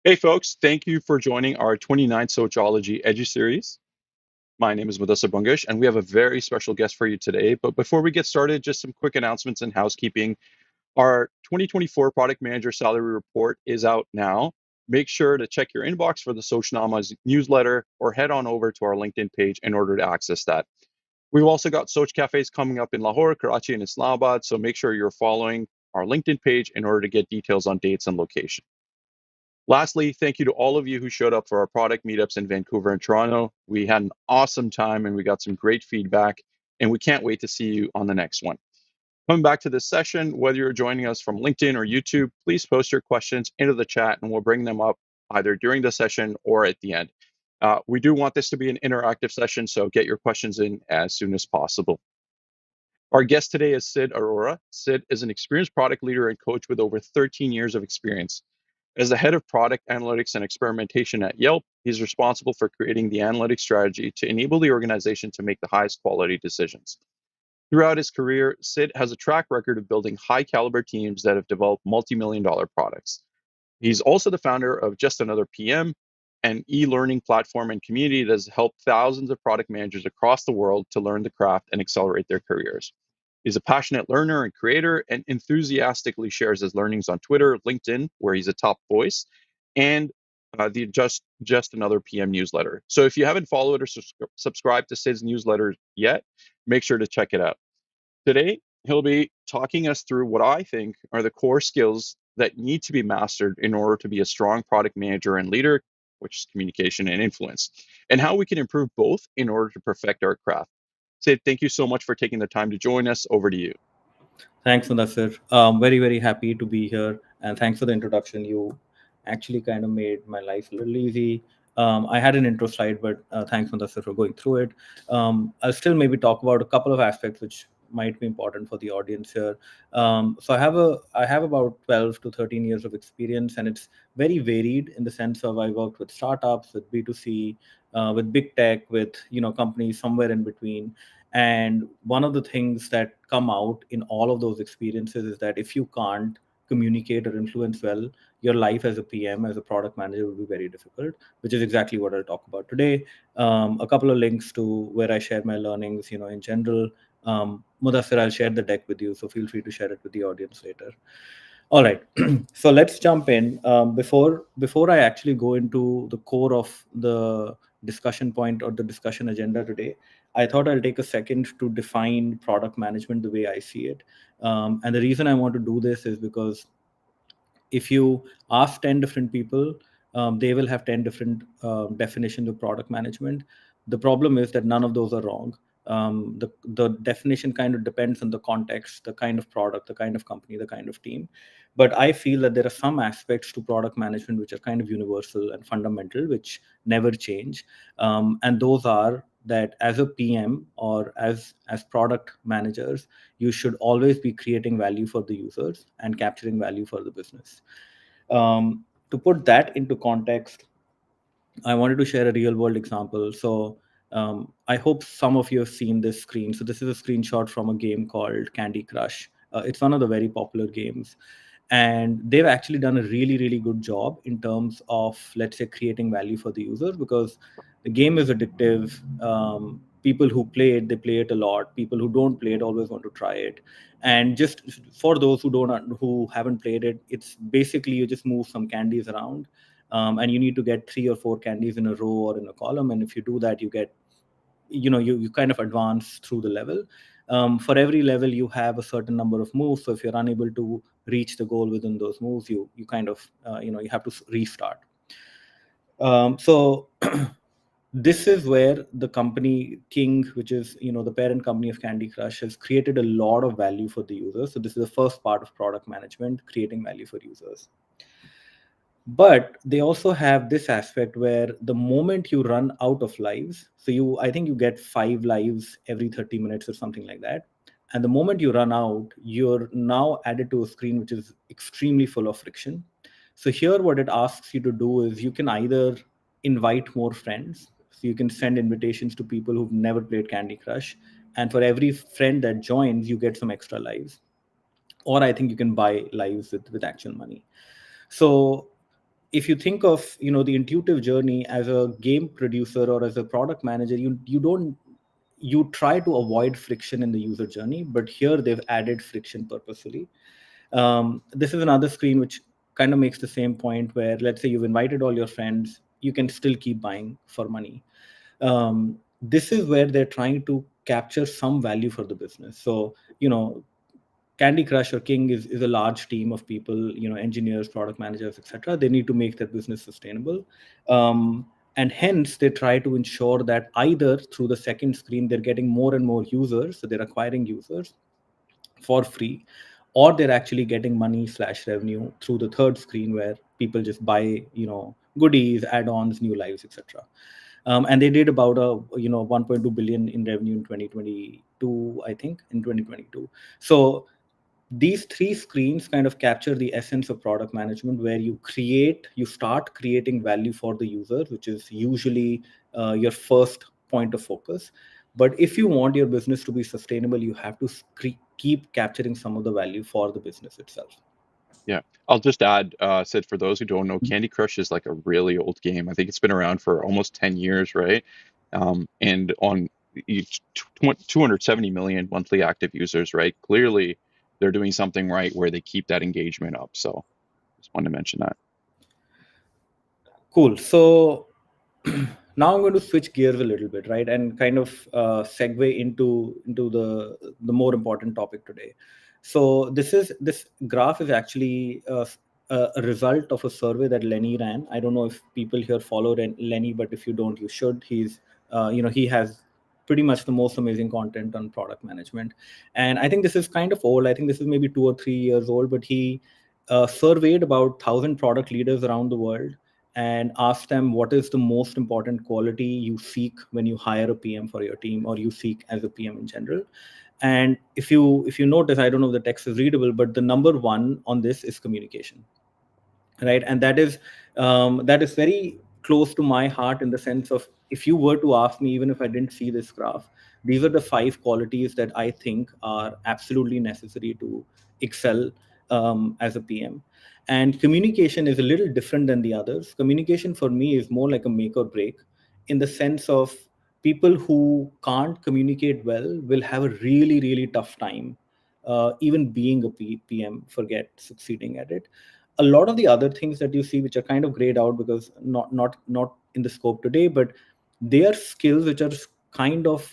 Hey folks, thank you for joining our 29th Sochology Eduseries. My name is Madassa Bungish, and we have a very special guest for you today. But before we get started, just some quick announcements and housekeeping. Our 2024 Product Manager Salary Report is out now. Make sure to check your inbox for the Sochology newsletter or head on over to our LinkedIn page in order to access that. We've also got Soch Cafes coming up in Lahore, Karachi, and Islamabad, so make sure you're following our LinkedIn page in order to get details on dates and location. Lastly, thank you to all of you who showed up for our product meetups in Vancouver and Toronto. We had an awesome time and we got some great feedback, and we can't wait to see you on the next one. Coming back to this session, whether you're joining us from LinkedIn or YouTube, please post your questions into the chat and we'll bring them up either during the session or at the end. We do want this to be an interactive session, so get your questions in as soon as possible. Our guest today is Sid Arora. Sid is an experienced product leader and coach with over 13 years of experience. As the head of product analytics and experimentation at Yelp, he's responsible for creating the analytics strategy to enable the organization to make the highest quality decisions. Throughout his career, Sid has a track record of building high caliber teams that have developed multi-million dollar products. He's also the founder of JustAnotherPM, an e-learning platform and community that has helped thousands of product managers across the world to learn the craft and accelerate their careers. He's a passionate learner and creator and enthusiastically shares his learnings on Twitter, LinkedIn, where he's a top voice, and the Just Another PM newsletter. So if you haven't followed or subscribed to Sid's newsletter yet, make sure to check it out. Today, he'll be talking us through what I think are the core skills that need to be mastered in order to be a strong product manager and leader, which is communication and influence, and how we can improve both in order to perfect our craft. Sid, thank you so much for taking the time to join us. Over to you. Thanks, Mudassir. Very, very happy to be here. And thanks for the introduction. You actually kind of made my life a little easy. I had an intro slide, but thanks, Mudassir, for going through it. I'll still maybe talk about a couple of aspects which might be important for the audience here. So I have about 12 to 13 years of experience, and it's very varied in the sense of I worked with startups, with B2C, with big tech, with companies somewhere in between. And one of the things that come out in all of those experiences is that if you can't communicate or influence well, your life as a PM, as a product manager, will be very difficult, which is exactly what I'll talk about today. A couple of links to where I share my learnings, in general. Mudassir, I'll share the deck with you, so feel free to share it with the audience later. All right, so let's jump in. Before I actually go into the core of the discussion point or the discussion agenda today, I thought I'll take a second to define product management the way I see it. And the reason I want to do this is because if you ask 10 different people, they will have 10 different definitions of product management. The problem is that none of those are wrong. The definition kind of depends on the context, the kind of product, the kind of company, the kind of team. But I feel that there are some aspects to product management which are kind of universal and fundamental, which never change. And those are that as a PM or as product managers, you should always be creating value for the users and capturing value for the business. To put that into context, I wanted to share a real world example. So I hope some of you have seen this screen. So this is a screenshot from a game called Candy Crush. It's one of the very popular games. And they've actually done a really, really good job in terms of, let's say, creating value for the users, because the game is addictive. People who play it, they play it a lot. People who don't play it always want to try it. And just for those who haven't played it, it's basically you just move some candies around, and you need to get 3 or 4 candies in a row or in a column. And if you do that, you get, you kind of advance through the level. For every level, you have a certain number of moves. So if you're unable to reach the goal within those moves, you kind of, you have to restart. So this is where the company King, which is the parent company of Candy Crush, has created a lot of value for the users. So this is the first part of product management, creating value for users. But they also have this aspect where the moment you run out of lives, so I think you get 5 lives every 30 minutes or something like that. And the moment you run out, you're now added to a screen which is extremely full of friction. So here what it asks you to do is you can either invite more friends. So you can send invitations to people who've never played Candy Crush. And for every friend that joins, you get some extra lives. Or I think you can buy lives with actual money. So if you think of the intuitive journey as a game producer or as a product manager, you try to avoid friction in the user journey, but here they've added friction purposefully. This is another screen which kind of makes the same point, where let's say you've invited all your friends, you can still keep buying for money. This is where they're trying to capture some value for the business. So Candy Crush or King is a large team of people, engineers, product managers, etc. They need to make their business sustainable. And hence they try to ensure that either through the second screen, they're getting more and more users, so they're acquiring users for free, or they're actually getting money slash revenue through the third screen, where people just buy, goodies, add-ons, new lives, etc. And they did about 1.2 billion in revenue in 2022, I think, in 2022. So these three screens kind of capture the essence of product management, where you start creating value for the user, which is usually your first point of focus. But if you want your business to be sustainable, you have to keep capturing some of the value for the business itself. Yeah, I'll just add, Sid, for those who don't know, Candy Crush is like a really old game. I think it's been around for almost 10 years, right? And on each 270 million monthly active users, right? Clearly, they're doing something right where they keep that engagement up. So just wanted to mention that. Cool. So now I'm going to switch gears a little bit, right, and kind of segue into the more important topic today. So this graph is actually a result of a survey that Lenny ran. I don't know if people here follow Lenny, but if you don't, you should. He has pretty much the most amazing content on product management, and I think this is kind of old. I think this is maybe 2 or 3 years old, but he surveyed about 1,000 product leaders around the world and ask them what is the most important quality you seek when you hire a PM for your team, or you seek as a PM in general. And if you notice, I don't know if the text is readable, but the number one on this is communication, right? And that is very close to my heart, in the sense of, if you were to ask me, even if I didn't see this graph, these are the 5 qualities that I think are absolutely necessary to excel as a PM. And communication is a little different than the others. Communication for me is more like a make or break, in the sense of, people who can't communicate well will have a really really tough time even being a PM, forget succeeding at it. A lot of the other things that you see, which are kind of grayed out because not in the scope today, but they are skills which are kind of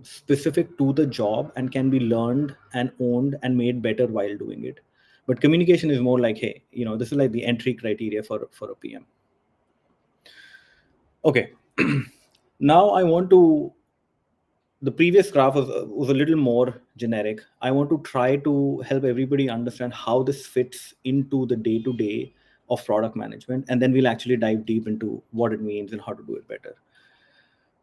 specific to the job and can be learned and owned and made better while doing it. But communication is more like, hey, this is like the entry criteria for a PM. Okay. Now I want to, the previous graph was a little more generic. I want to try to help everybody understand how this fits into the day to day of product management. And then we'll actually dive deep into what it means and how to do it better.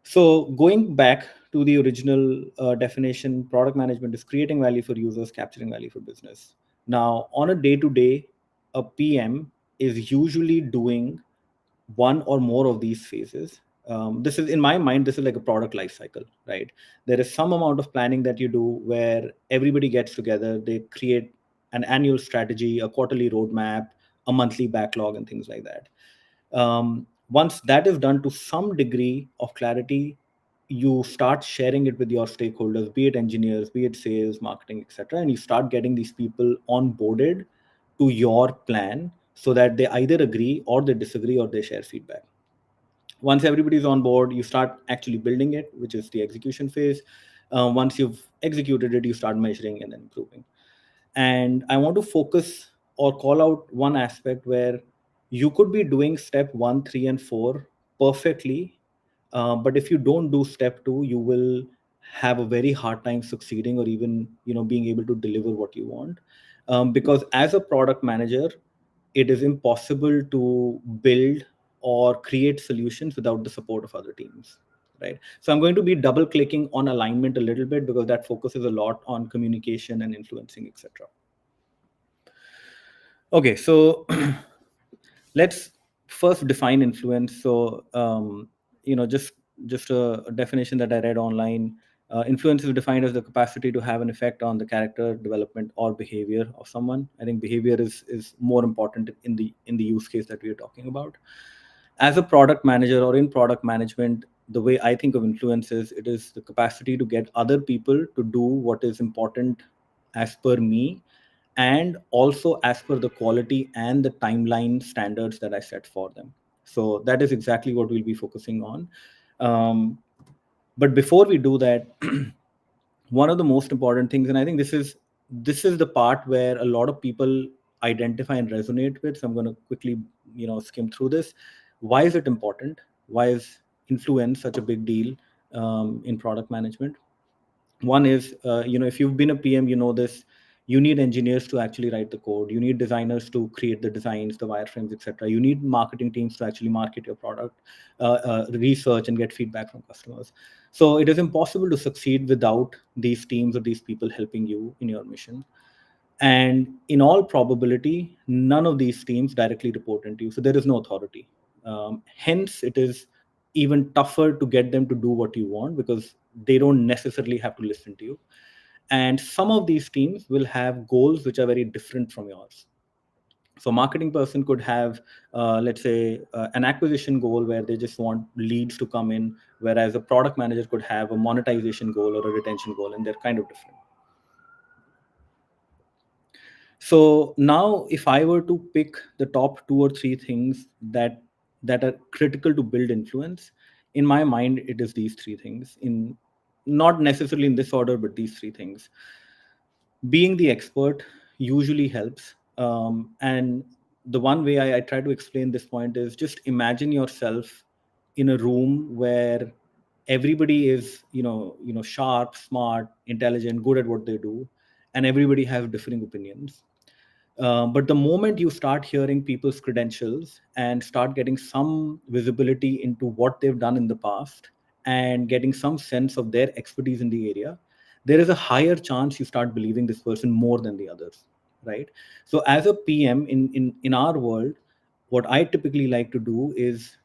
So going back to the original definition, product management is creating value for users, capturing value for business. Now, on a day to day, a PM is usually doing one or more of these phases. This is, in my mind, this is like a product life cycle, right? There is some amount of planning that you do where everybody gets together, they create an annual strategy, a quarterly roadmap, a monthly backlog, and things like that. Once that is done to some degree of clarity, you start sharing it with your stakeholders, be it engineers, be it sales, marketing, etc., and you start getting these people onboarded to your plan, so that they either agree or they disagree or they share feedback. Once everybody's on board, you start actually building it, which is the execution phase. Once you've executed it, you start measuring and then improving. And I want to focus or call out one aspect where you could be doing step 1, 3, and 4 perfectly, but if you don't do step 2, you will have a very hard time succeeding, or even being able to deliver what you want. Because as a product manager, it is impossible to build or create solutions without the support of other teams, right? So I'm going to be double clicking on alignment a little bit, because that focuses a lot on communication and influencing, etc. Okay, so let's first define influence. So just a definition that I read online. Influence is defined as the capacity to have an effect on the character development or behavior of someone. I think behavior is more important in the use case that we are talking about. As a product manager or in product management, the way I think of influence is it is the capacity to get other people to do what is important as per me, and also as per the quality and the timeline standards that I set for them. So that is exactly what we'll be focusing on. But before we do that, one of the most important things, and I think this is the part where a lot of people identify and resonate with. So I'm going to quickly skim through this. Why is it important? Why is influence such a big deal in product management? One is, if you've been a PM, you know this. You need engineers to actually write the code. You need designers to create the designs, the wireframes, etc. You need marketing teams to actually market your product, research and get feedback from customers. So it is impossible to succeed without these teams or these people helping you in your mission. And in all probability, none of these teams directly report into you. So there is no authority. Hence, it is even tougher to get them to do what you want, because they don't necessarily have to listen to you. And some of these teams will have goals which are very different from yours. So marketing person could have, let's say, an acquisition goal where they just want leads to come in, whereas a product manager could have a monetization goal or a retention goal, and they're kind of different. So now, if I were to pick the top two or three things that are critical to build influence, in my mind, it is these three things. In not necessarily in this order, but these three things. Being the expert usually helps, and the one way I try to explain this point is, just imagine yourself in a room where everybody is sharp, smart, intelligent, good at what they do, and everybody has differing opinions. But the moment you start hearing people's credentials and start getting some visibility into what they've done in the past and getting some sense of their expertise in the area, there is a higher chance you start believing this person more than the others, right? So as a PM in our world, what I typically like to do is,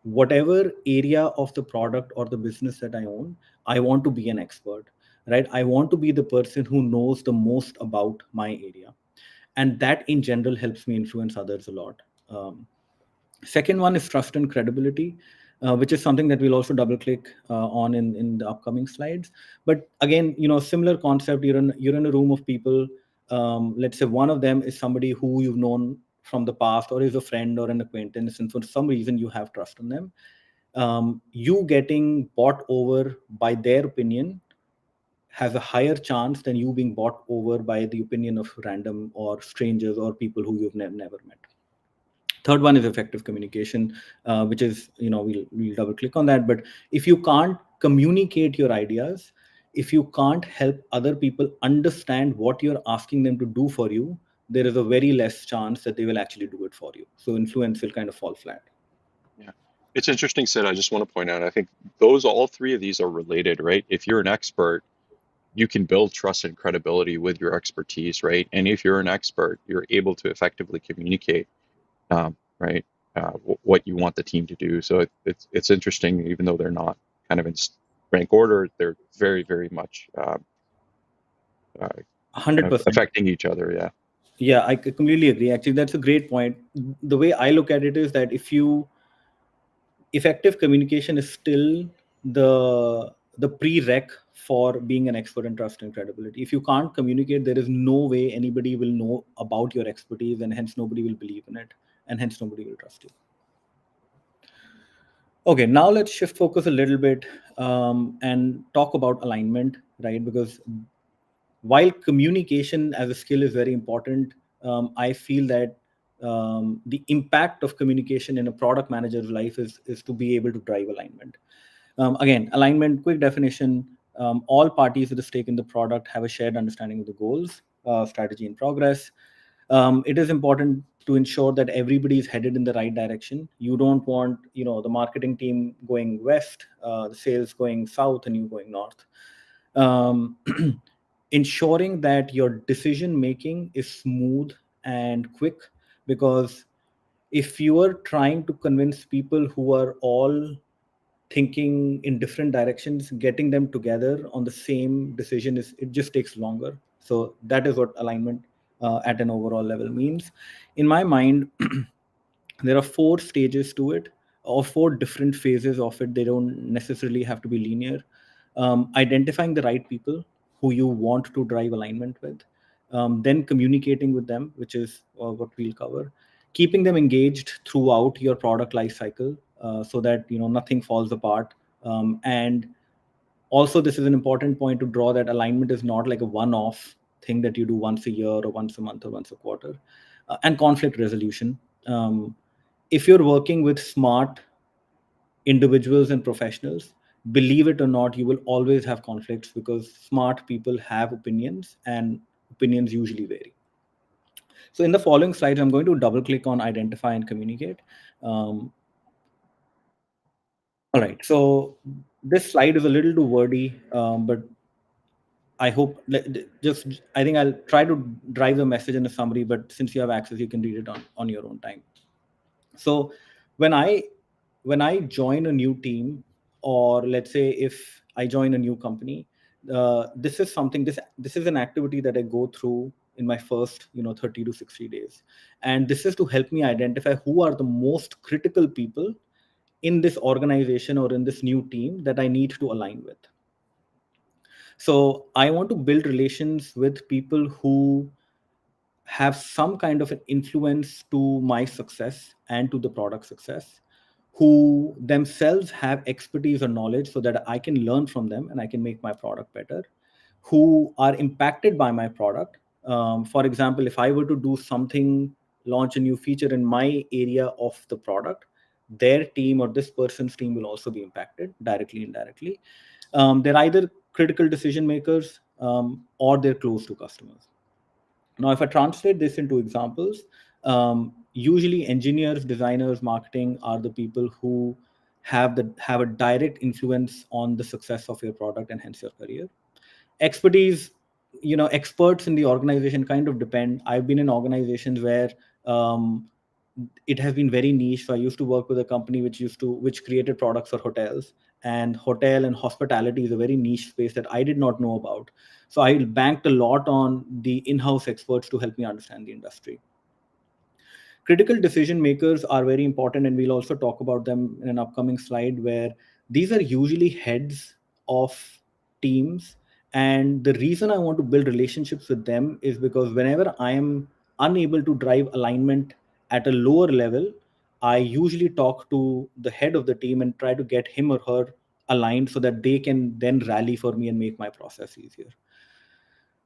whatever area of the product or the business that I own, I want to be an expert, right? I want to be the person who knows the most about my area, and that in general helps me influence others a lot. Second one is trust and credibility, which is something that we'll also double click on in the upcoming slides. But again, similar concept. You're in a room of people. Let's say one of them is somebody who you've known from the past, or is a friend or an acquaintance, and for some reason you have trust in them. You getting bought over by their opinion has a higher chance than you being bought over by the opinion of random or strangers or people who you've never met. Third one is effective communication, which is, we'll double click on that. But if you can't communicate your ideas, if you can't help other people understand what you're asking them to do for you, there is a very less chance that they will actually do it for you. So influence will kind of fall flat. Yeah. It's interesting, Sid. I just want to point out, I think all three of these are related, right? If you're an expert, you can build trust and credibility with your expertise, right? And if you're an expert, you're able to effectively communicate, right, what you want the team to do. So it's interesting, even though they're not kind of in rank order, they're very, very much kind of 100%. affecting each other. Yeah. Yeah, I completely agree. Actually, that's a great point. The way I look at it is that effective communication is still the prereq for being an expert in trust and credibility. If you can't communicate, there is no way anybody will know about your expertise, and hence nobody will believe in it, and hence nobody will trust you. Okay, now let's shift focus a little bit and talk about alignment, right? Because while communication as a skill is very important, I feel that the impact of communication in a product manager's life is to be able to drive alignment. Again, alignment, quick definition: all parties with a stake in the product have a shared understanding of the goals, strategy, and progress. It is important to ensure that everybody is headed in the right direction. You don't want, the marketing team going west, the sales going south, and you going north. Um, ensuring that your decision making is smooth and quick, because if you are trying to convince people who are all thinking in different directions, getting them together on the same decision it just takes longer. So that is what alignment at an overall level means. In my mind, there are 4 stages to it, or 4 different phases of it. They don't necessarily have to be linear. Identifying the right people who you want to drive alignment with, then communicating with them, which is what we'll cover, keeping them engaged throughout your product life cycle, so that nothing falls apart. And also, this is an important point to draw, that alignment is not like a one-off thing that you do once a year or once a month or once a quarter. And conflict resolution. If you're working with smart individuals and professionals, believe it or not, you will always have conflicts, because smart people have opinions, and opinions usually vary. So in the following slides, I'm going to double click on identify and communicate. All right, so this slide is a little too wordy, but I hope just I think I'll try to drive the message in a summary, but since you have access, you can read it on your own time. So when I join a new team, or let's say if I join a new company, this is something, this is an activity that I go through in my first 30 to 60 days, and this is to help me identify who are the most critical people in this organization or in this new team that I need to align with. So I want to build relations with people who have some kind of an influence to my success and to the product success, who themselves have expertise or knowledge so that I can learn from them and I can make my product better, who are impacted by my product. For example, if I were to do something, launch a new feature in my area of the product, their team or this person's team will also be impacted directly, indirectly. They're either critical decision makers, or they're close to customers. Now, if I translate this into examples, usually engineers, designers, marketing are the people who have a direct influence on the success of your product and hence your career. Expertise, experts in the organization kind of depend. I've been in organizations where um, it has been very niche. So I used to work with a company which created products for hotels, and hotel and hospitality is a very niche space that I did not know about. So I banked a lot on the in-house experts to help me understand the industry. Critical decision makers are very important, and we'll also talk about them in an upcoming slide, where these are usually heads of teams. And the reason I want to build relationships with them is because whenever I am unable to drive alignment at a lower level, I usually talk to the head of the team and try to get him or her aligned so that they can then rally for me and make my process easier.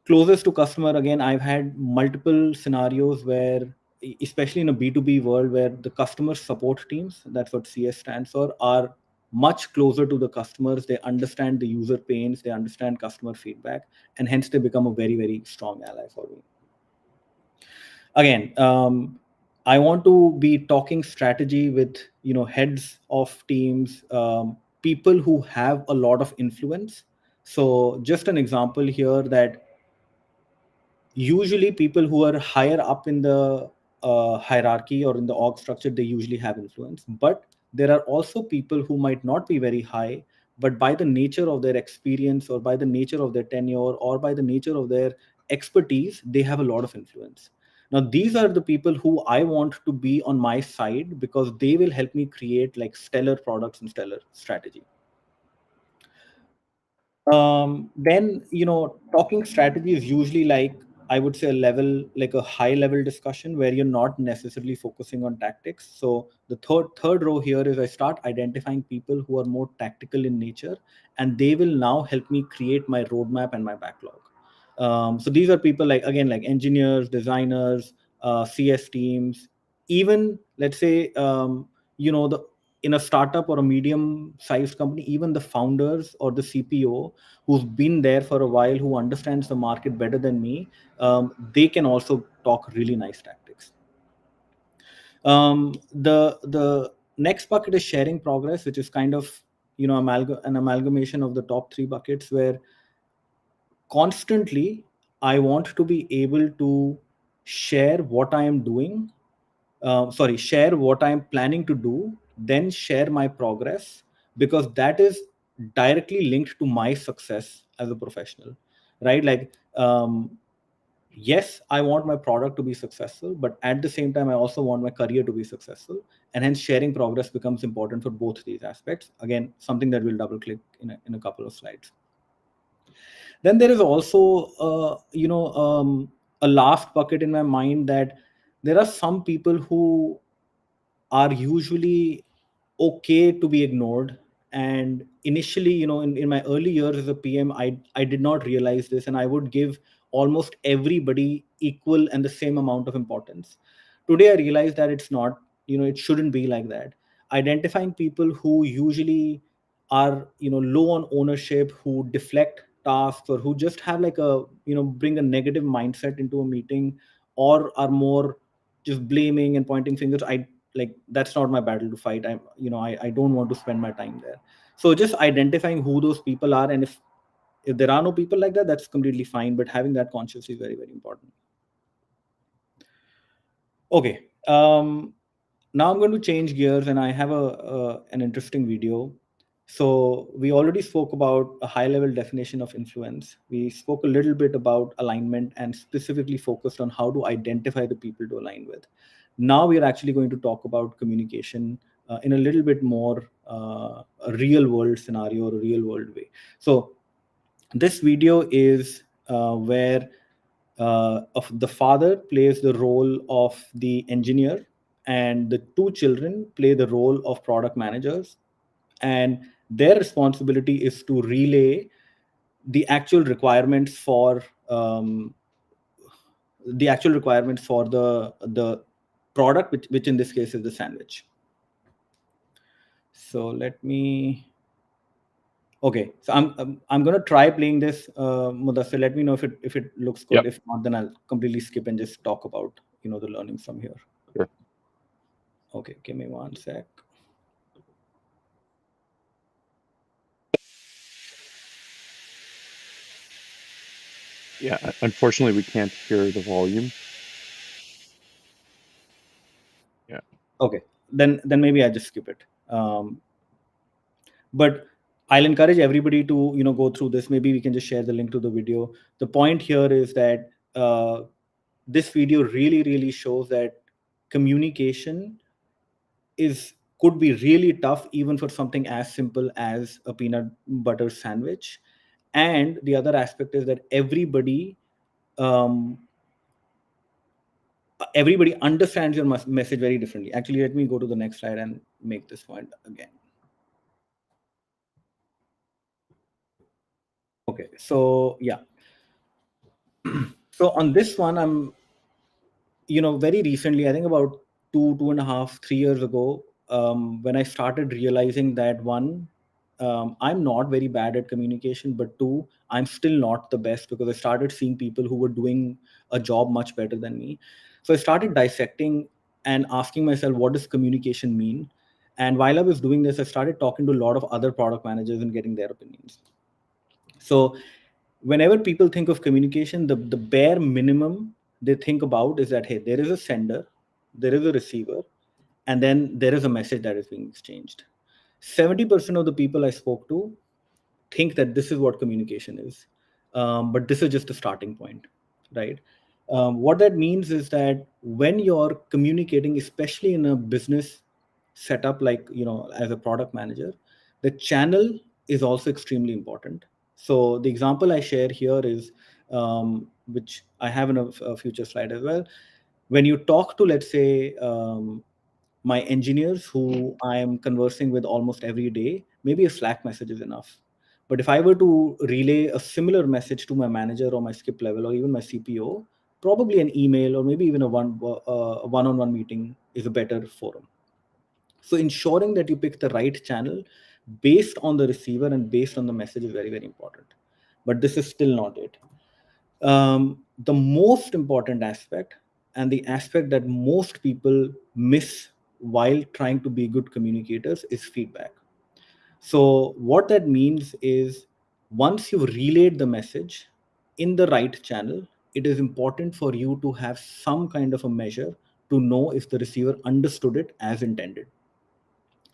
Closest to customer, again, I've had multiple scenarios where, especially in a B2B world, where the customer support teams, that's what CS stands for, are much closer to the customers. They understand the user pains, they understand customer feedback, and hence they become a very, very strong ally for me. Again, I want to be talking strategy with heads of teams, people who have a lot of influence. So just an example here, that usually people who are higher up in the hierarchy or in the org structure, they usually have influence. But there are also people who might not be very high, but by the nature of their experience, or by the nature of their tenure, or by the nature of their expertise, they have a lot of influence. Now these are the people who I want to be on my side, because they will help me create like stellar products and stellar strategy. Then talking strategy is usually, like, I would say, like a high level discussion where you're not necessarily focusing on tactics. So the third row here is I start identifying people who are more tactical in nature, and they will now help me create my roadmap and my backlog. So these are people like, again, like engineers, designers, CS teams, even, let's say, the in a startup or a medium sized company, even the founders or the CPO who's been there for a while, who understands the market better than me, they can also talk really nice tactics. The next bucket is sharing progress, which is kind of an amalgamation of the top 3 buckets, where constantly I want to be able to share what I am doing, share what I am planning to do, then share my progress, because that is directly linked to my success as a professional, right? Like, yes, I want my product to be successful, but at the same time, I also want my career to be successful. And hence, sharing progress becomes important for both these aspects. Again, something that we'll double click in a couple of slides. Then there is also, a last bucket in my mind, that there are some people who are usually okay to be ignored. And initially, in my early years as a PM, I did not realize this, and I would give almost everybody equal and the same amount of importance. Today I realize that it's not, it shouldn't be like that. Identifying people who usually are, low on ownership, who deflect tasks, or who just have like a, bring a negative mindset into a meeting, or are more just blaming and pointing fingers, I like, that's not my battle to fight. I don't want to spend my time there. So just identifying who those people are, and if there are no people like that, that's completely fine, but having that conscious is very, very important. Okay, now I'm going to change gears, and I have an interesting video. So we already spoke about a high level definition of influence. We spoke a little bit about alignment and specifically focused on how to identify the people to align with. Now we are actually going to talk about communication in a little bit more a real world scenario, or a real world way. So this video is where of the father plays the role of the engineer, and the two children play the role of product managers, and their responsibility is to relay the actual requirements for the product, which in this case is the sandwich. So let me. Okay, so I'm gonna try playing this, Mudassir. Let me know if it looks good. Yep. If not, then I'll completely skip and just talk about the learnings from here. Sure. Okay, give me one sec. Yeah, unfortunately, we can't hear the volume. Yeah. Okay, then maybe I just skip it. But I'll encourage everybody to go through this. Maybe we can just share the link to the video. The point here is that this video really, really shows that communication could be really tough, even for something as simple as a peanut butter sandwich. And the other aspect is that everybody understands your message very differently. Actually, let me go to the next slide and make this point again. Okay, so yeah. So on this one, I'm very recently, I think about 2.5, 3 years ago, when I started realizing that, one, I'm not very bad at communication, but two, I'm still not the best, because I started seeing people who were doing a job much better than me. So I started dissecting and asking myself, what does communication mean? And while I was doing this, I started talking to a lot of other product managers and getting their opinions. So whenever people think of communication, the bare minimum they think about is that, hey, there is a sender, there is a receiver, and then there is a message that is being exchanged. 70% of the people I spoke to think that this is what communication is, but this is just a starting point, right? What that means is that when you're communicating, especially in a business setup, like as a product manager, the channel is also extremely important. So the example I share here is, which I have in a future slide as well. When you talk to, let's say, my engineers who I am conversing with almost every day, maybe a Slack message is enough. But if I were to relay a similar message to my manager or my skip level or even my CPO, probably an email or maybe even a one-on-one meeting is a better forum. So ensuring that you pick the right channel based on the receiver and based on the message is very, very important. But this is still not it. The most important aspect, and the aspect that most people miss while trying to be good communicators, is feedback. So what that means is, once you've relayed the message in the right channel, it is important for you to have some kind of a measure to know if the receiver understood it as intended.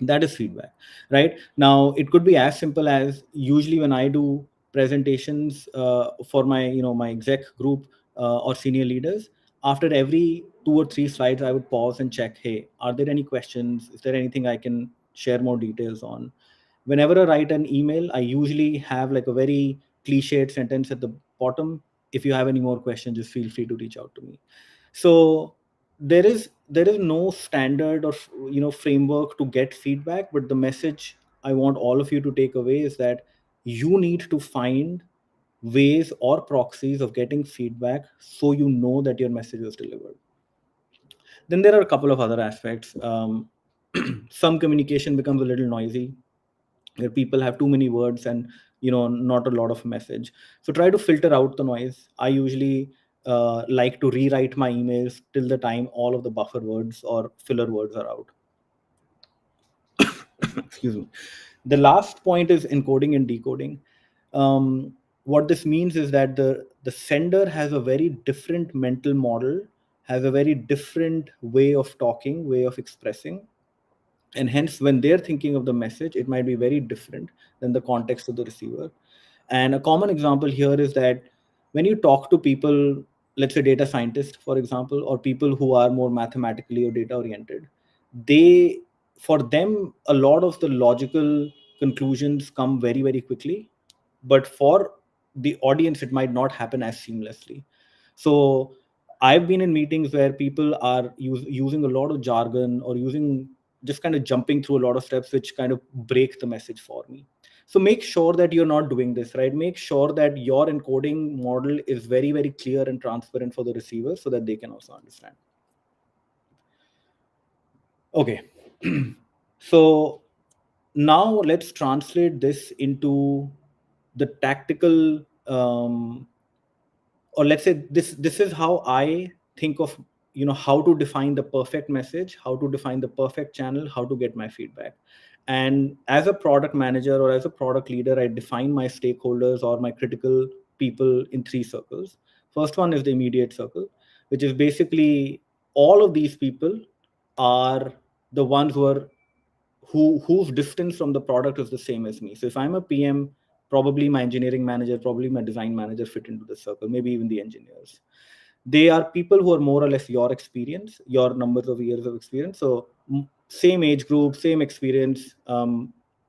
That is feedback. Right now it could be as simple as, usually when I do presentations for my my exec group or senior leaders, after every 2 or 3 slides I would pause and check, hey, are there any questions? Is there anything I can share more details on? Whenever I write an email, I usually have like a very cliched sentence at the bottom: if you have any more questions, just feel free to reach out to me. So there is no standard or framework to get feedback, but the message I want all of you to take away is that you need to find ways or proxies of getting feedback so you know that your message was delivered. Then there are a couple of other aspects. Some communication becomes a little noisy, where people have too many words and not a lot of message. So try to filter out the noise. I usually like to rewrite my emails till the time all of the buffer words or filler words are out. Excuse me. The last point is encoding and decoding. What this means is that the sender has a very different mental model, has a very different way of talking, way of expressing, and hence when they're thinking of the message, it might be very different than the context of the receiver. And a common example here is that when you talk to people, let's say data scientists for example, or people who are more mathematically or data oriented, they for them a lot of the logical conclusions come very very quickly, but for the audience it might not happen as seamlessly. So I've been in meetings where people are using a lot of jargon or using just kind of jumping through a lot of steps which kind of break the message for me. So make sure that you're not doing this, right? Make sure that your encoding model is very very clear and transparent for the receiver so that they can also understand. Okay. So now let's translate this into the tactical, or let's say this is how I think of how to define the perfect message, how to define the perfect channel, how to get my feedback. And as a product manager or as a product leader, I define my stakeholders or my critical people in 3 circles. First one is the immediate circle, which is basically all of these people are the ones whose distance from the product is the same as me. So if I'm a PM, probably my engineering manager, probably my design manager fit into the circle, maybe even the engineers. They are people who are more or less your experience, your numbers of years of experience. So same age group, same experience,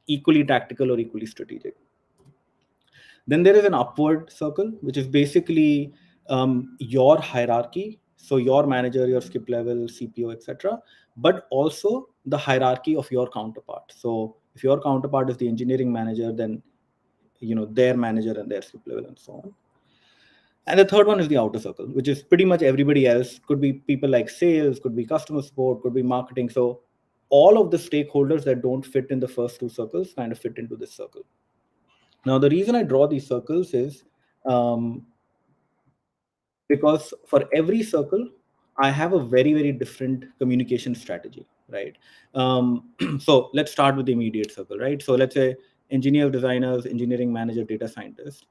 equally tactical or equally strategic. Then there is an upward circle, which is basically your hierarchy. So your manager, your skip level, CPO, etc. But also the hierarchy of your counterpart. So if your counterpart is the engineering manager, then their manager and their skip level and so on. And the third one is the outer circle, which is pretty much everybody else. Could be people like sales, could be customer support, could be marketing. So all of the stakeholders that don't fit in the first 2 circles kind of fit into this circle. Now, the reason I draw these circles is because for every circle, I have a very, very different communication strategy, right? So let's start with the immediate circle, right? So let's say engineers, designers, engineering manager, data scientists.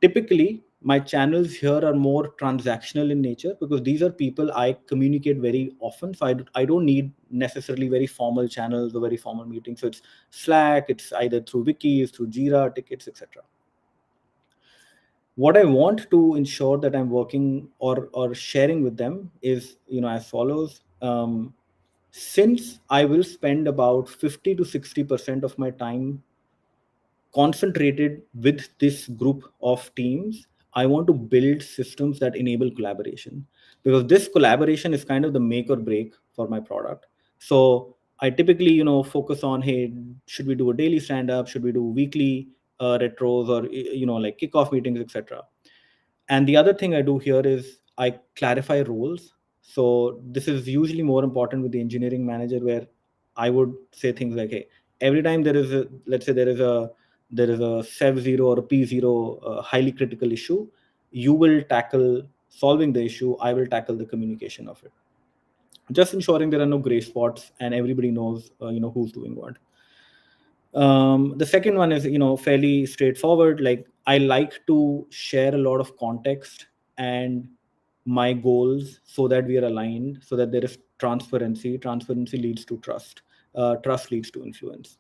Typically, my channels here are more transactional in nature because these are people I communicate very often. So I don't need necessarily very formal channels or very formal meetings. So it's Slack, it's either through wikis, through Jira, tickets, etc. What I want to ensure that I'm working or sharing with them is, as follows. Since I will spend about 50 to 60% of my time concentrated with this group of teams, I want to build systems that enable collaboration, because this collaboration is kind of the make or break for my product. So I typically, focus on, hey, should we do a daily stand up? Should we do weekly retros or, like kickoff meetings, etc. And the other thing I do here is I clarify roles. So this is usually more important with the engineering manager, where I would say things like, hey, every time there is a, let's say there is a sev 0 or a p0 highly critical issue, you will tackle solving the issue, I will tackle the communication of it, just ensuring there are no gray spots and everybody knows who's doing what. The second one is fairly straightforward. Like, I like to share a lot of context and my goals so that we are aligned, so that there is transparency. Transparency leads to trust. trust leads to influence.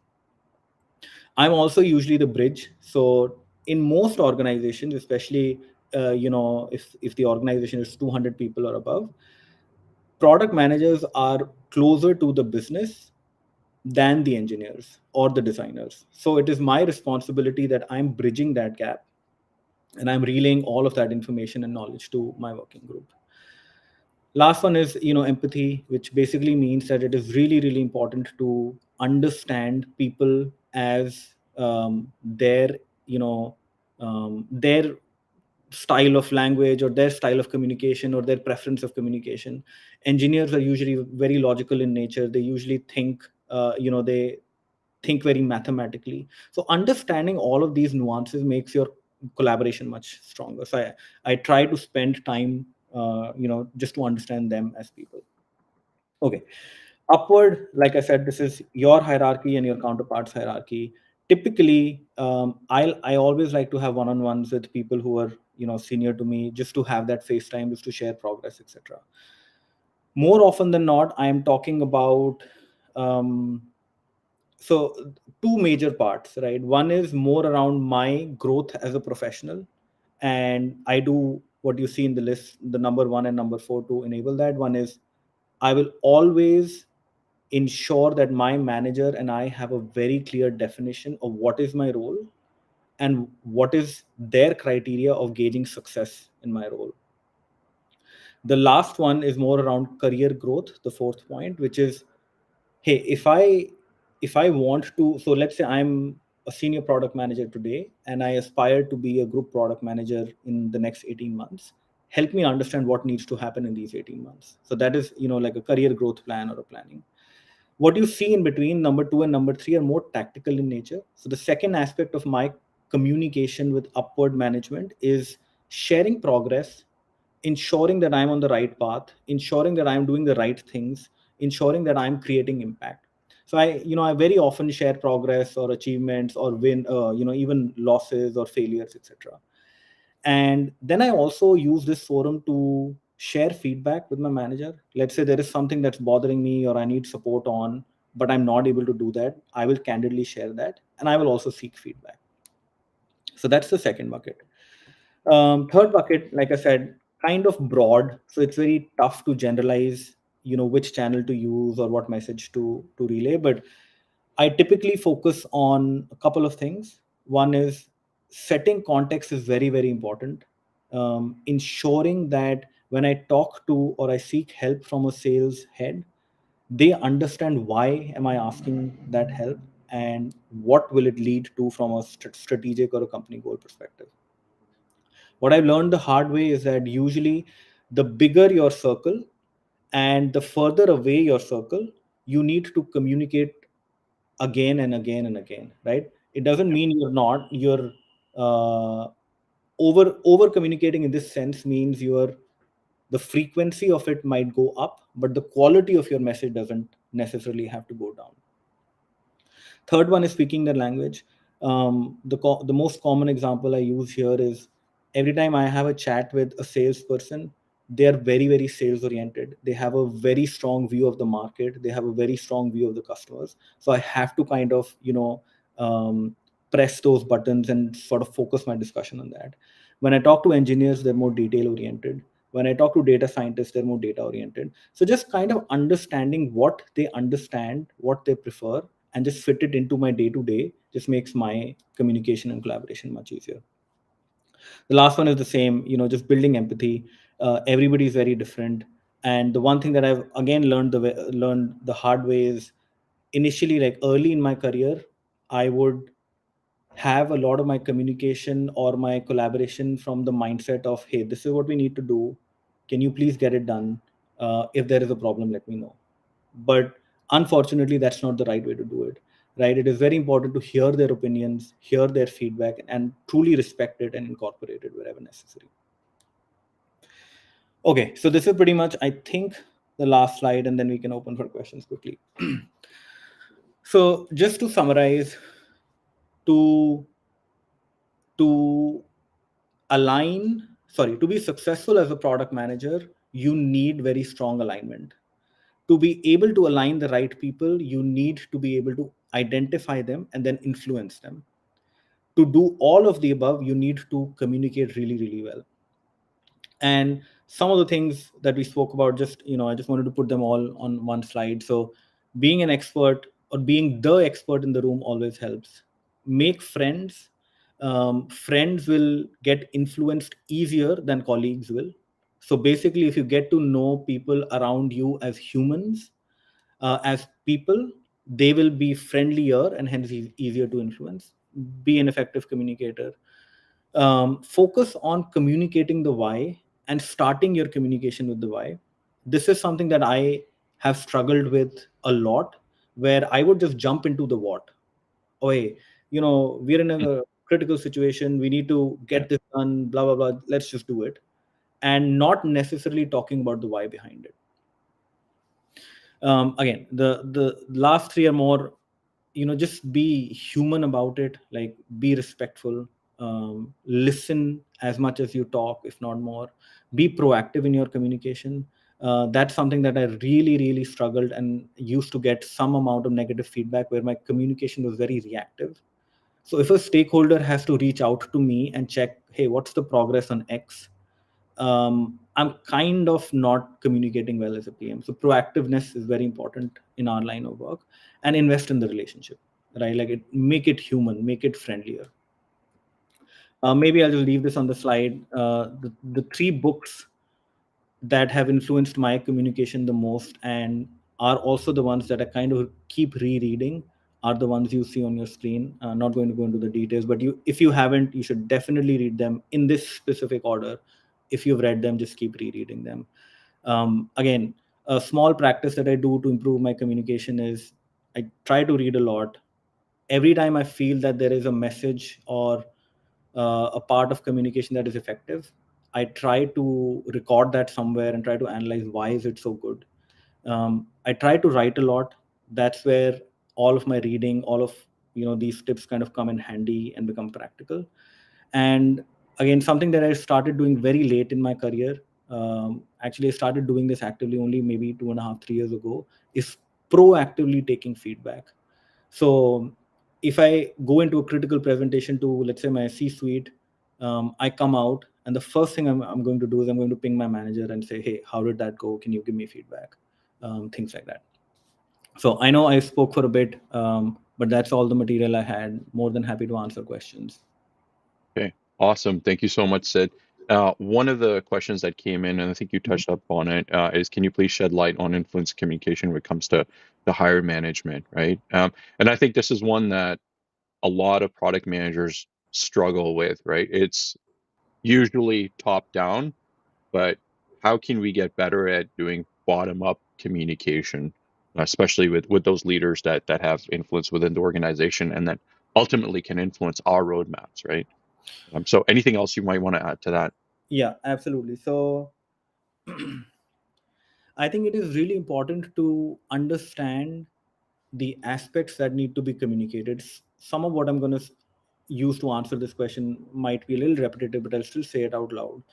I'm also usually the bridge. So in most organizations, especially if the organization is 200 people or above, product managers are closer to the business than the engineers or the designers. So it is my responsibility that I'm bridging that gap and I'm relaying all of that information and knowledge to my working group. Last one is empathy, which basically means that it is really really important to understand people as their their style of language or their style of communication or their preference of communication. Engineers are usually very logical in nature. They usually think they think very mathematically. So understanding all of these nuances makes your collaboration much stronger. So I try to spend time just to understand them as people. Okay. Upward, like I said, this is your hierarchy and your counterpart's hierarchy. Typically, I always like to have one-on-ones with people who are senior to me, just to have that face time, just to share progress, etc. More often than not, I am talking about um, so two major parts, right? One is more around my growth as a professional, and I do what you see in the list, the number one and number four, to enable that. One is I will always ensure that my manager and I have a very clear definition of what is my role and what is their criteria of gauging success in my role. The last one is more around career growth, the fourth point, which is, hey, if I want to, so let's say I'm a senior product manager today and I aspire to be a group product manager in the next 18 months. Help me understand what needs to happen in these 18 months. So that is like a career growth plan or a planning. What you see in between number two and number three are more tactical in nature. So the second aspect of my communication with upward management is sharing progress, ensuring that I'm on the right path, ensuring that I'm doing the right things, ensuring that I'm creating impact. So I very often share progress or achievements or win, even losses or failures, etc. And then I also use this forum to share feedback with my manager. Let's say there is something that's bothering me or I need support on, but I'm not able to do that. I will candidly share that and I will also seek feedback. So that's the second bucket. Third bucket, like I said, kind of broad. So it's very tough to generalize, which channel to use or what message to relay. But I typically focus on a couple of things. One is setting context is very, very important. Ensuring that when I talk to or I seek help from a sales head, they understand why am I asking that help and what will it lead to from a strategic or a company goal perspective. What I've learned the hard way is that usually the bigger your circle and the further away your circle, you need to communicate again and again and again, right? It doesn't mean you're uh, over communicating. In this sense means the frequency of it might go up, but the quality of your message doesn't necessarily have to go down. Third one is speaking their language. The most common example I use here is every time I have a chat with a salesperson, they are very, very sales oriented. They have a very strong view of the market. They have a very strong view of the customers. So I have to kind of, press those buttons and sort of focus my discussion on that. When I talk to engineers, they're more detail oriented. When I talk to data scientists, they're more data oriented. So just kind of understanding what they understand, what they prefer, and just fit it into my day to day just makes my communication and collaboration much easier. The last one is the same, just building empathy. Everybody is very different, and the one thing that I've again learned the hard way is initially, like early in my career, I would have a lot of my communication or my collaboration from the mindset of, hey, this is what we need to do, can you please get it done, if there is a problem let me know. But unfortunately that's not the right way to do it, right? It is very important to hear their opinions, hear their feedback, and truly respect it and incorporate it wherever necessary. Okay, so this is pretty much, I think, the last slide, and then we can open for questions quickly. So just to summarize, to to to be successful as a product manager, you need very strong alignment. To be able to align the right people, you need to be able to identify them and then influence them. To do all of the above, you need to communicate really, really well. And some of the things that we spoke about, just, I just wanted to put them all on one slide. So being an expert or being the expert in the room always helps. Make friends. Friends will get influenced easier than colleagues will. So basically, if you get to know people around you as humans, as people, they will be friendlier and hence easier to influence. Be an effective communicator. Focus on communicating the why and starting your communication with the why. This is something that I have struggled with a lot, where I would just jump into the what. Oh, hey, we're in Mm. a critical situation. We need to Yeah. get this done, blah, blah, blah. Let's just do it. And not necessarily talking about the why behind it. Again, the last three are more, just be human about it. Like, be respectful. Listen as much as you talk, if not more. Be proactive in your communication. That's something that I really, really struggled and used to get some amount of negative feedback, where my communication was very reactive. So if a stakeholder has to reach out to me and check, hey, what's the progress on X, I'm kind of not communicating well as a PM. So proactiveness is very important in our line of work, and invest in the relationship, right? Like, make it human, make it friendlier. Maybe I'll just leave this on the slide. The three books that have influenced my communication the most, and are also the ones that I kind of keep rereading, are the ones you see on your screen. Not going to go into the details, but if you haven't, you should definitely read them in this specific order. If you've read them, just keep rereading them. Again, a small practice that I do to improve my communication is I try to read a lot. Every time I feel that there is a message or a part of communication that is effective, I try to record that somewhere and try to analyze why is it so good. I try to write a lot. That's where all of my reading, all of these tips kind of come in handy and become practical. And again, something that I started doing very late in my career, actually I started doing this actively only maybe 2.5, 3 years ago, is proactively taking feedback. So if I go into a critical presentation to, let's say, my C suite, I come out and the first thing I'm going to do is I'm going to ping my manager and say, hey, how did that go? Can you give me feedback? Things like that. So I know I spoke for a bit, but that's all the material I had. More than happy to answer questions. Okay, awesome. Thank you so much, Sid. One of the questions that came in, and I think you touched up on it, is can you please shed light on influence communication when it comes to the higher management, right? And I think this is one that a lot of product managers struggle with, right? It's usually top down, but how can we get better at doing bottom up communication, especially with those leaders that have influence within the organization and that ultimately can influence our roadmaps, right? So anything else you might want to add to that? Yeah, absolutely. So I think it is really important to understand the aspects that need to be communicated. Some of what I'm going to use to answer this question might be a little repetitive, but I'll still say it out loud.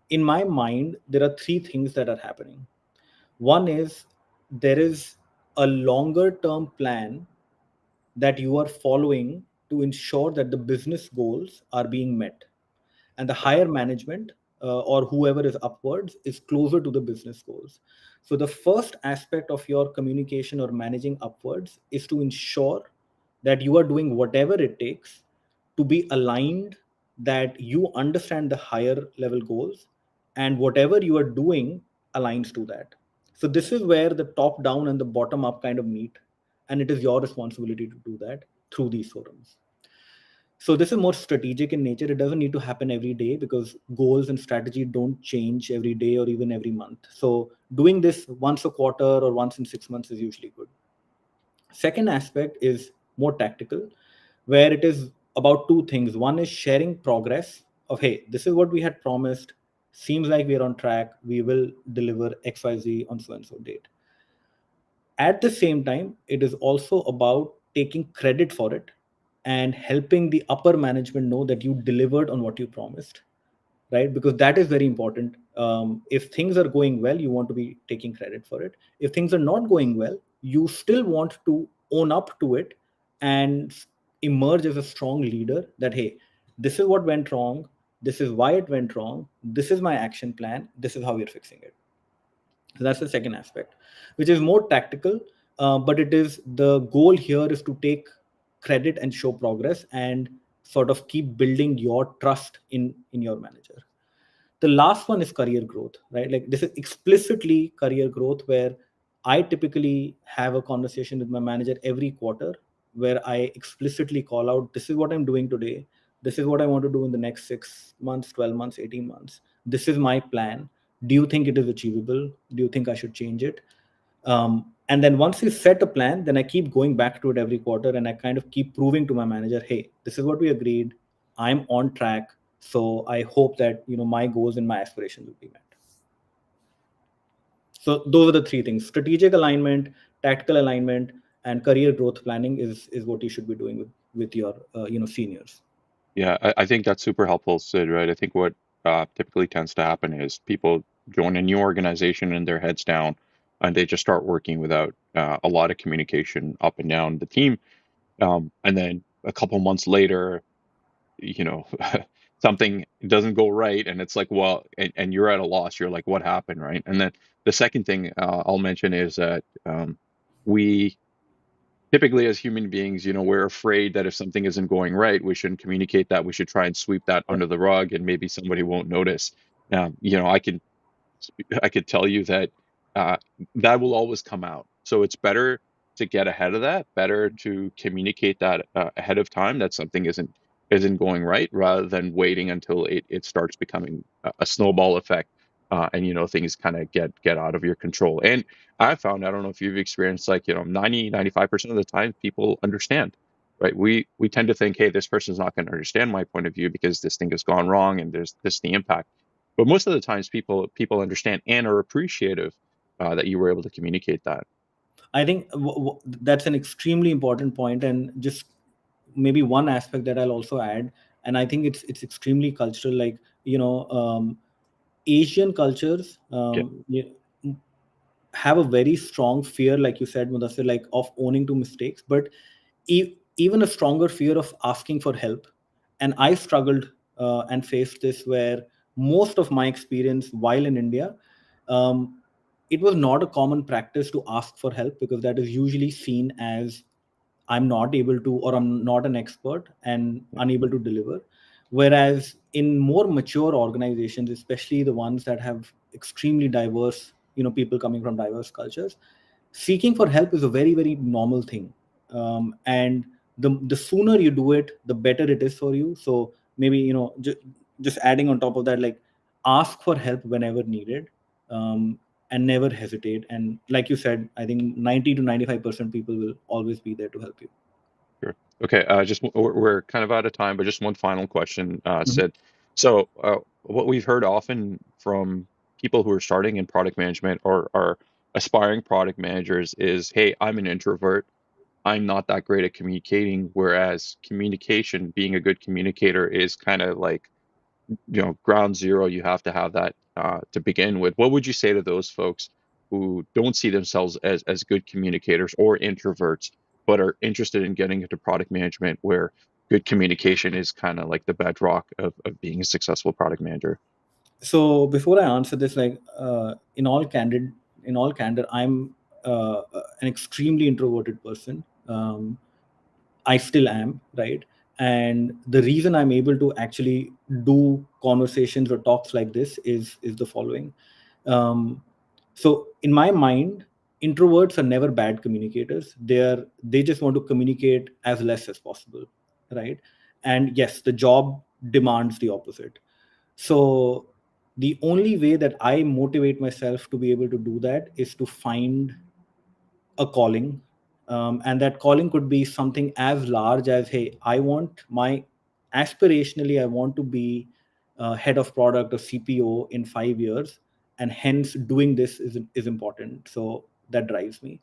In my mind, there are three things that are happening. One is, there is a longer term plan that you are following to ensure that the business goals are being met, and the higher management, or whoever is upwards, is closer to the business goals. So the first aspect of your communication or managing upwards is to ensure that you are doing whatever it takes to be aligned, that you understand the higher level goals, and whatever you are doing aligns to that. So this is where the top down and the bottom up kind of meet, and it is your responsibility to do that through these forums. So this is more strategic in nature. It doesn't need to happen every day, because goals and strategy don't change every day or even every month. So doing this once a quarter or once in 6 months is usually good. Second aspect is more tactical, where it is about two things. One is sharing progress of, hey, this is what we had promised. Seems like we're on track. We will deliver XYZ on so and so date. At the same time, it is also about taking credit for it and helping the upper management know that you delivered on what you promised. right? Because that is very important. If things are going well, you want to be taking credit for it. If things are not going well, you still want to own up to it and emerge as a strong leader that, hey, this is what went wrong. This is why it went wrong. This is my action plan. This is how we're fixing it. So that's the second aspect, which is more tactical, but it is the goal here is to take credit and show progress and sort of keep building your trust in your manager. The last one is career growth, right? Like this is explicitly career growth, where I typically have a conversation with my manager every quarter where I explicitly call out, this is what I'm doing today, this is what I want to do in the next 6 months, 12 months, 18 months, this is my plan. Do you think it is achievable? Do you think I should change it? And then once we set a plan, then I keep going back to it every quarter, and I kind of keep proving to my manager, hey, this is what we agreed, I'm on track. So I hope that my goals and my aspirations will be met. So those are the three things: strategic alignment, tactical alignment, and career growth planning is what you should be doing with your seniors. Yeah, I think that's super helpful, Sid, right? I think what typically tends to happen is people join a new organization and their heads down, and they just start working without a lot of communication up and down the team. And then a couple months later, you know, something doesn't go right, and it's like, well, and you're at a loss. You're like, what happened, right? And then the second thing I'll mention is that we typically as human beings, we're afraid that if something isn't going right, we shouldn't communicate that. We should try and sweep that Yeah. under the rug, and maybe somebody won't notice. I could tell you that uh, that will always come out. So it's better to get ahead of that, better to communicate that ahead of time that something isn't going right, rather than waiting until it starts becoming a snowball effect, and things kind of get out of your control. And I found, I don't know if you've experienced, like 90-95% of the time people understand. Right? We tend to think, hey, this person's not going to understand my point of view because this thing has gone wrong and there's this the impact. But most of the times, people understand and are appreciative that you were able to communicate that. I think that's an extremely important point, and just maybe one aspect that I'll also add, and I think it's extremely cultural. Like Asian cultures Yeah, have a very strong fear, like you said, Mudassir, like of owning to mistakes, but even a stronger fear of asking for help. And I struggled and faced this, where most of my experience while in India, um, it was not a common practice to ask for help, because that is usually seen as I'm not able to, or I'm not an expert and yeah, unable to deliver. Whereas in more mature organizations, especially the ones that have extremely diverse, people coming from diverse cultures, seeking for help is a very, very normal thing. And the sooner you do it, the better it is for you. So maybe, just adding on top of that, like ask for help whenever needed. And never hesitate. And like you said, I think 90 to 95% people will always be there to help you. sure. Okay, just we're kind of out of time, but just one final question, Mhm. Sid. So, what we've heard often from people who are starting in product management or are aspiring product managers is, hey, I'm an introvert. I'm not that great at communicating. Whereas communication, being a good communicator, is kind of like ground zero. You have to have that to begin with. What would you say to those folks who don't see themselves as good communicators or introverts, but are interested in getting into product management, where good communication is kind of like the bedrock of being a successful product manager? So before I answer this, like in all candor, I'm an extremely introverted person. I still am, right? And the reason I'm able to actually do conversations or talks like this is the following. Um, so in my mind, introverts are never bad communicators. They just want to communicate as less as possible, right? And yes, the job demands the opposite. So the only way that I motivate myself to be able to do that is to find a calling. And that calling could be something as large as, hey, I want my aspirationally, I want to be head of product or CPO in 5 years. And hence doing this is important. So that drives me.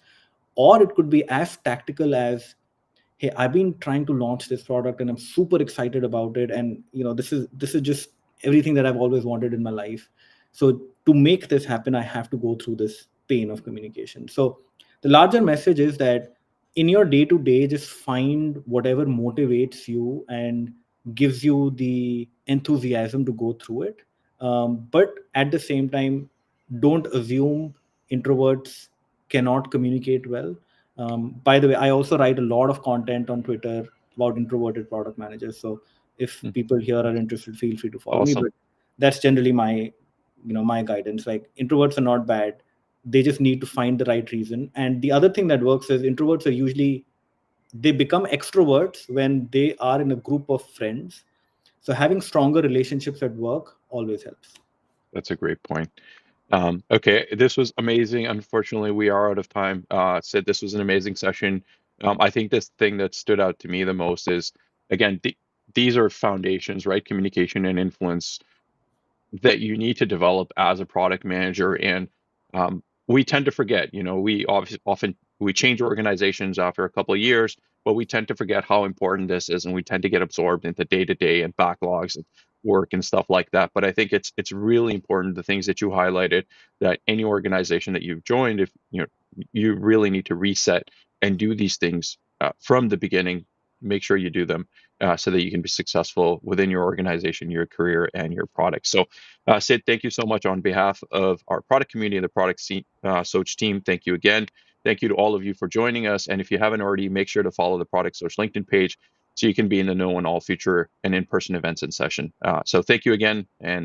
Or it could be as tactical as, hey, I've been trying to launch this product and I'm super excited about it. And this is just everything that I've always wanted in my life. So to make this happen, I have to go through this pain of communication. So the larger message is that in your day to day, just find whatever motivates you and gives you the enthusiasm to go through it. But at the same time, don't assume introverts cannot communicate well. By the way, I also write a lot of content on Twitter about introverted product managers. So if Mm, people here are interested, feel free to follow me. awesome. But that's generally my, my guidance. Like, introverts are not bad. They just need to find the right reason. And the other thing that works is introverts are usually, they become extroverts when they are in a group of friends. So having stronger relationships at work always helps. That's a great point. Okay, this was amazing. Unfortunately, we are out of time. Sid, this was an amazing session. I think this thing that stood out to me the most is, again, these are foundations, right? Communication and influence that you need to develop as a product manager. And we tend to forget, we obviously often we change organizations after a couple of years, but we tend to forget how important this is, and we tend to get absorbed into day to day and backlogs and work and stuff like that. But I think it's really important, the things that you highlighted, that any organization that you've joined, if you really need to reset and do these things from the beginning. Make sure you do them so that you can be successful within your organization, your career, and your product. So Sid, thank you so much on behalf of our product community and the Soch team. Thank you again. Thank you to all of you for joining us. And if you haven't already, make sure to follow the Product Soch LinkedIn page so you can be in the know on all future and in-person events and session. So thank you again. And